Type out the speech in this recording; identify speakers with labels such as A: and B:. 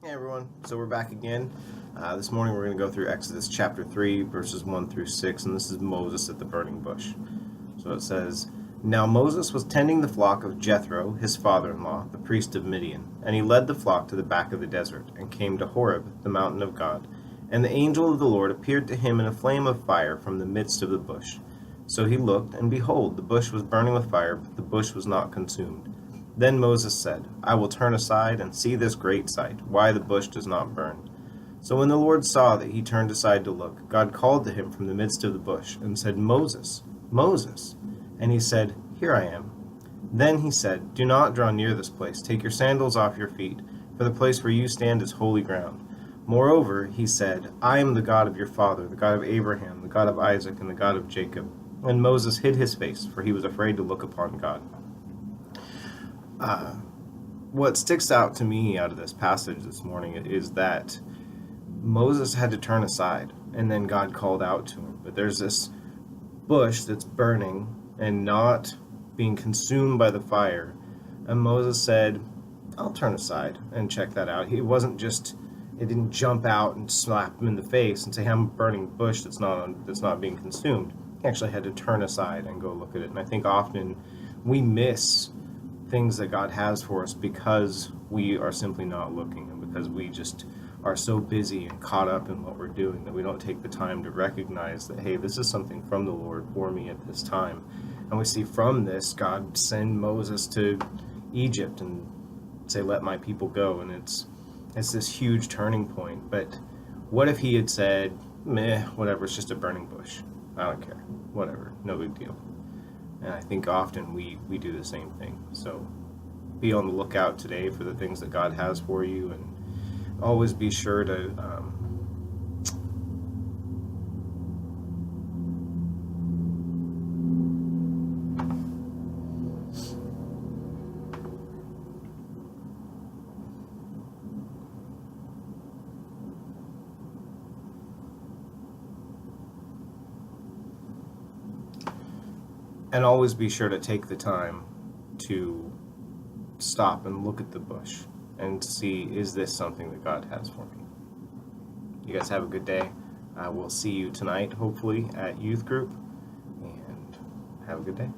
A: Hey everyone, so we're back again. This morning we're going to go through Exodus chapter 3, verses 1 through 6, and this is Moses at the burning bush. So it says, Now Moses was tending the flock of Jethro, his father-in-law, the priest of Midian, and he led the flock to the back of the desert, and came to Horeb, the mountain of God. And the angel of the Lord appeared to him in a flame of fire from the midst of the bush. So he looked, and behold, the bush was burning with fire, but the bush was not consumed. Then Moses said, I will turn aside and see this great sight, why the bush does not burn. So when the Lord saw that he turned aside to look, God called to him from the midst of the bush, and said, Moses, Moses. And he said, Here I am. Then he said, Do not draw near this place. Take your sandals off your feet, for the place where you stand is holy ground. Moreover, he said, I am the God of your father, the God of Abraham, the God of Isaac, and the God of Jacob. And Moses hid his face, for he was afraid to look upon God. What sticks out to me out of this passage this morning is that Moses had to turn aside, and then God called out to him. But there's this bush that's burning and not being consumed by the fire, and Moses said, I'll turn aside and check that out. It didn't jump out and slap him in the face and say, I'm a burning bush that's not being consumed. He actually had to turn aside and go look at it. And I think often we miss things that God has for us because we are simply not looking, and because we just are so busy and caught up in what we're doing that we don't take the time to recognize that, hey, this is something from the Lord for me at this time. And we see from this, God send Moses to Egypt and say, let my people go. And it's this huge turning point. But what if he had said, meh, whatever, it's just a burning bush. I don't care. Whatever, no big deal. And I think often we do the same thing. So be on the lookout today for the things that God has for you, and always be sure to take the time to stop and look at the bush and see, is this something that God has for me? You guys have a good day. We'll see you tonight, hopefully, at youth group, and have a good day.